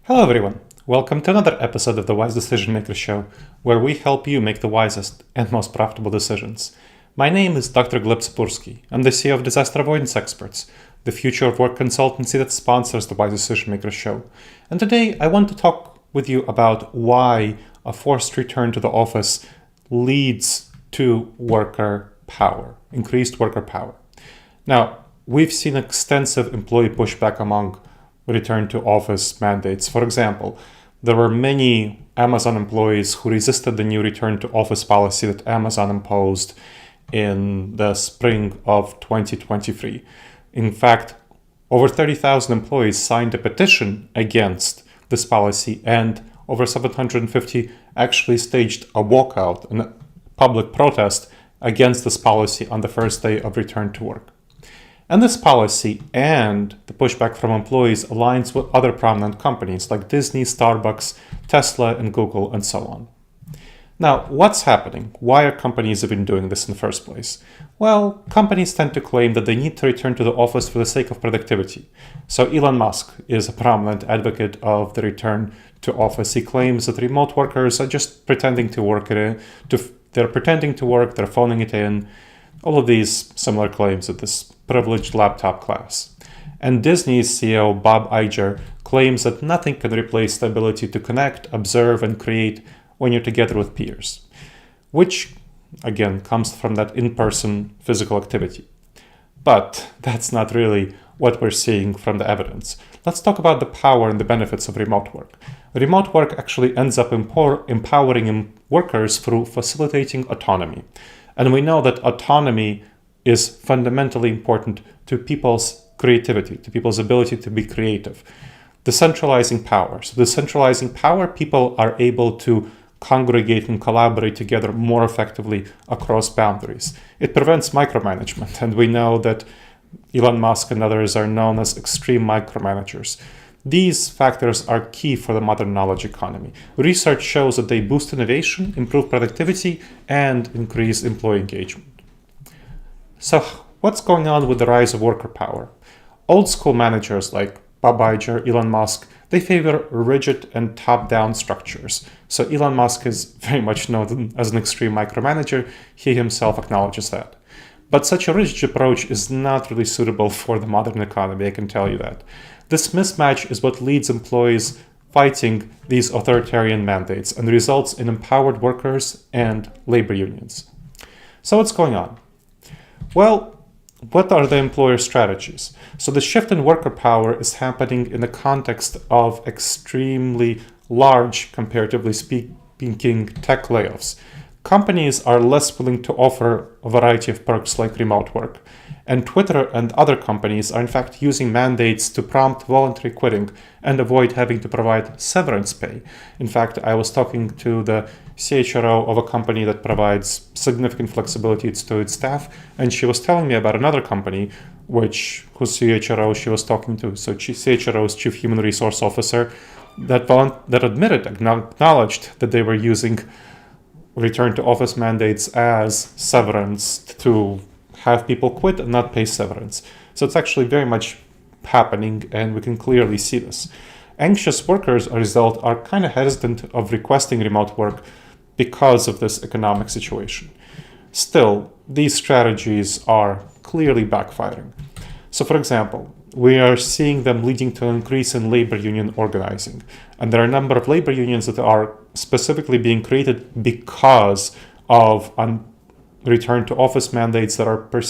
Hello everyone, welcome to another episode of the Wise Decision Maker Show, where we help you make the wisest and most profitable decisions. My name is Dr. Gleb Tsipursky. I'm the CEO of Disaster Avoidance Experts, the future of work consultancy that sponsors the Wise Decision Maker Show. And today I want to talk with you about why a forced return to the office leads to worker power, increased worker power. Now, we've seen extensive employee pushback among return to office mandates. For example, there were many Amazon employees who resisted the new return to office policy that Amazon imposed in the spring of 2023. In fact, over 30,000 employees signed a petition against this policy, and over 750 actually staged a walkout and a public protest against this policy on the first day of return to work. And this policy and the pushback from employees aligns with other prominent companies like Disney, Starbucks, Tesla, and Google, and so on. Now, what's happening? Why are companies even doing this in the first place? Well, companies tend to claim that they need to return to the office for the sake of productivity. So Elon Musk is a prominent advocate of the return to office. He claims that remote workers are just pretending to work. They're pretending to work, they're phoning it in. All of these similar claims at this privileged laptop class. And Disney's CEO Bob Iger claims that nothing can replace the ability to connect, observe, and create when you're together with peers, which again comes from that in-person physical activity. But that's not really what we're seeing from the evidence. Let's talk about the power and the benefits of remote work. Remote work actually ends up empowering workers through facilitating autonomy. And we know that autonomy is fundamentally important to people's creativity, to people's ability to be creative. Decentralizing power. So decentralizing power, people are able to congregate and collaborate together more effectively across boundaries. It prevents micromanagement, and we know that Elon Musk and others are known as extreme micromanagers. These factors are key for the modern knowledge economy. Research shows that they boost innovation, improve productivity, and increase employee engagement. So what's going on with the rise of worker power? Old school managers like Bob Iger, Elon Musk, they favor rigid and top-down structures. So Elon Musk is very much known as an extreme micromanager. He himself acknowledges that. But such a rigid approach is not really suitable for the modern economy, I can tell you that. This mismatch is what leads employees fighting these authoritarian mandates and results in empowered workers and labor unions. So what's going on? Well, what are the employer strategies? So the shift in worker power is happening in the context of extremely large, comparatively speaking, tech layoffs. Companies are less willing to offer a variety of perks like remote work. And Twitter and other companies are in fact using mandates to prompt voluntary quitting and avoid having to provide severance pay. In fact, I was talking to the CHRO of a company that provides significant flexibility to its staff, and she was telling me about another company whose CHRO she was talking to. So CHRO's Chief Human Resource Officer that acknowledged that they were using return to office mandates as severance to have people quit and not pay severance. So it's actually very much happening, and we can clearly see this. Anxious workers, as a result, are kind of hesitant of requesting remote work because of this economic situation. Still, these strategies are clearly backfiring. So for example, we are seeing them leading to an increase in labor union organizing. And there are a number of labor unions that are specifically being created because of return to office mandates that are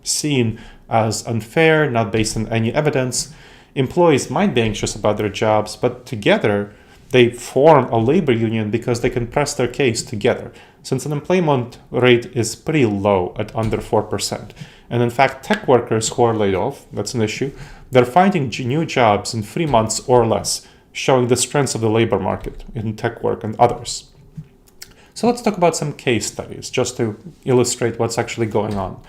seen as unfair, not based on any evidence. Employees might be anxious about their jobs, but together they form a labor union because they can press their case together, since unemployment rate is pretty low at under 4%. And in fact, tech workers who are laid off, that's an issue, they're finding new jobs in 3 months or less, showing the strengths of the labor market in tech work and others. So let's talk about some case studies just to illustrate what's actually going on.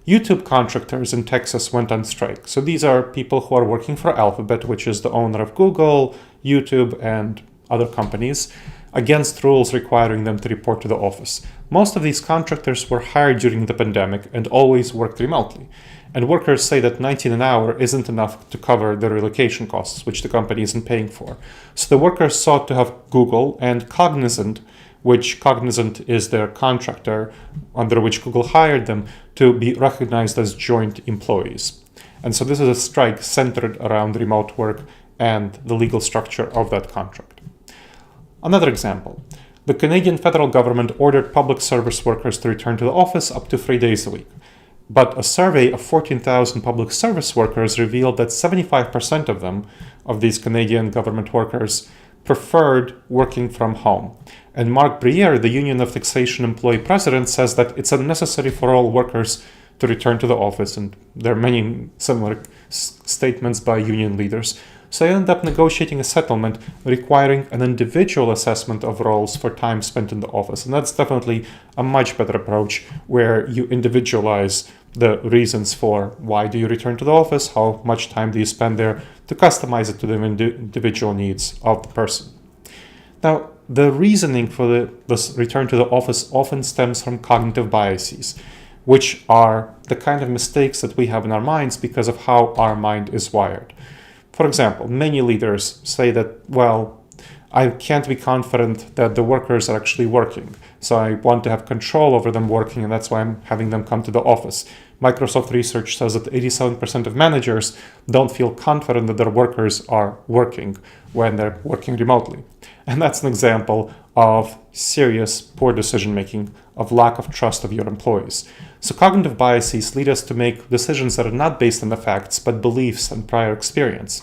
YouTube contractors in Texas went on strike. So these are people who are working for Alphabet, which is the owner of Google, YouTube, and other companies, against rules requiring them to report to the office. Most of these contractors were hired during the pandemic and always worked remotely. and workers say that 19 an hour isn't enough to cover the relocation costs, which the company isn't paying for. So the workers sought to have Google and Cognizant, which Cognizant is their contractor under which Google hired them, to be recognized as joint employees. And so this is a strike centered around remote work and the legal structure of that contract. Another example. The Canadian federal government ordered public service workers to return to the office up to 3 days a week. But a survey of 14,000 public service workers revealed that 75% of them, of these Canadian government workers, preferred working from home. And Mark Briere, the Union of Taxation Employee President, says that it's unnecessary for all workers to return to the office, and there are many similar statements by union leaders. So they end up negotiating a settlement requiring an individual assessment of roles for time spent in the office. And that's definitely a much better approach, where you individualize the reasons for why do you return to the office, how much time do you spend there, to customize it to the individual needs of the person. Now, the reasoning for this return to the office often stems from cognitive biases, which are the kind of mistakes that we have in our minds because of how our mind is wired. For example, many leaders say that, well, I can't be confident that the workers are actually working, so I want to have control over them working, and that's why I'm having them come to the office. Microsoft research says that 87% of managers don't feel confident that their workers are working when they're working remotely. And that's an example of serious poor decision-making, of lack of trust of your employees. So cognitive biases lead us to make decisions that are not based on the facts, but beliefs and prior experience.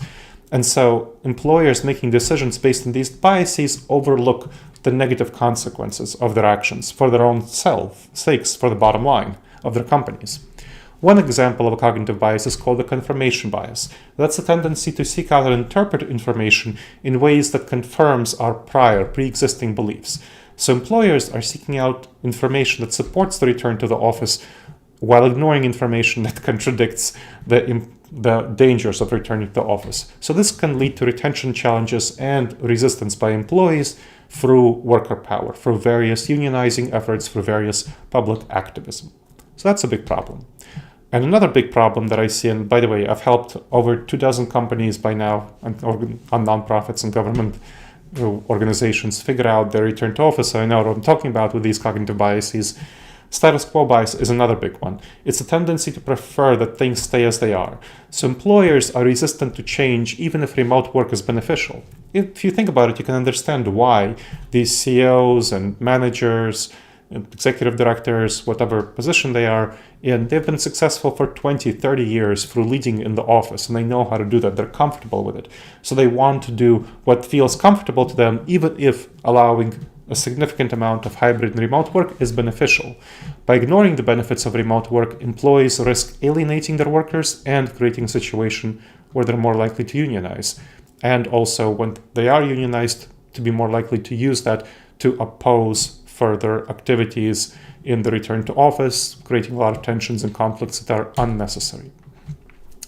And so employers making decisions based on these biases overlook the negative consequences of their actions for their own sakes, for the bottom line of their companies. One example of a cognitive bias is called the confirmation bias. That's a tendency to seek out and interpret information in ways that confirms our prior, pre-existing beliefs. So employers are seeking out information that supports the return to the office while ignoring information that contradicts the dangers of returning to the office. So this can lead to retention challenges and resistance by employees through worker power, through various unionizing efforts, through various public activism. So that's a big problem. And another big problem that I see, and by the way, I've helped over 24 companies by now, on nonprofits and government organizations figure out their return to office. So I know what I'm talking about with these cognitive biases. Status quo bias is another big one. It's a tendency to prefer that things stay as they are. So employers are resistant to change even if remote work is beneficial. If you think about it, you can understand why these CEOs and managers, executive directors, whatever position they are in, they've been successful for 20, 30 years through leading in the office, and they know how to do that. They're comfortable with it. So they want to do what feels comfortable to them, even if allowing a significant amount of hybrid and remote work is beneficial. By ignoring the benefits of remote work, employees risk alienating their workers and creating a situation where they're more likely to unionize. And also, when they are unionized, to be more likely to use that to oppose further activities in the return to office, creating a lot of tensions and conflicts that are unnecessary.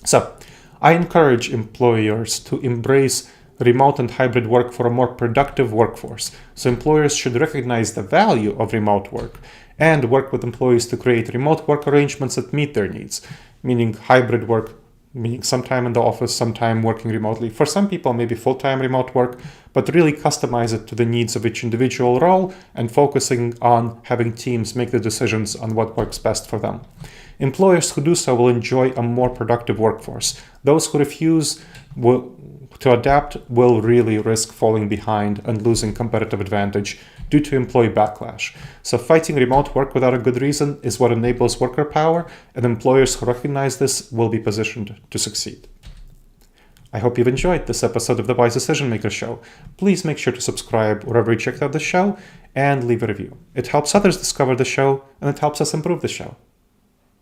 So, I encourage employers to embrace remote and hybrid work for a more productive workforce. So employers should recognize the value of remote work and work with employees to create remote work arrangements that meet their needs, meaning hybrid work, meaning some time in the office, some time working remotely. For some people, maybe full-time remote work, but really customize it to the needs of each individual role and focusing on having teams make the decisions on what works best for them. Employers who do so will enjoy a more productive workforce. Those who refuse to adapt will really risk falling behind and losing competitive advantage due to employee backlash. So fighting remote work without a good reason is what enables worker power, and employers who recognize this will be positioned to succeed. I hope you've enjoyed this episode of the Wise Decision Maker Show. Please make sure to subscribe wherever you checked out the show and leave a review. It helps others discover the show, and it helps us improve the show.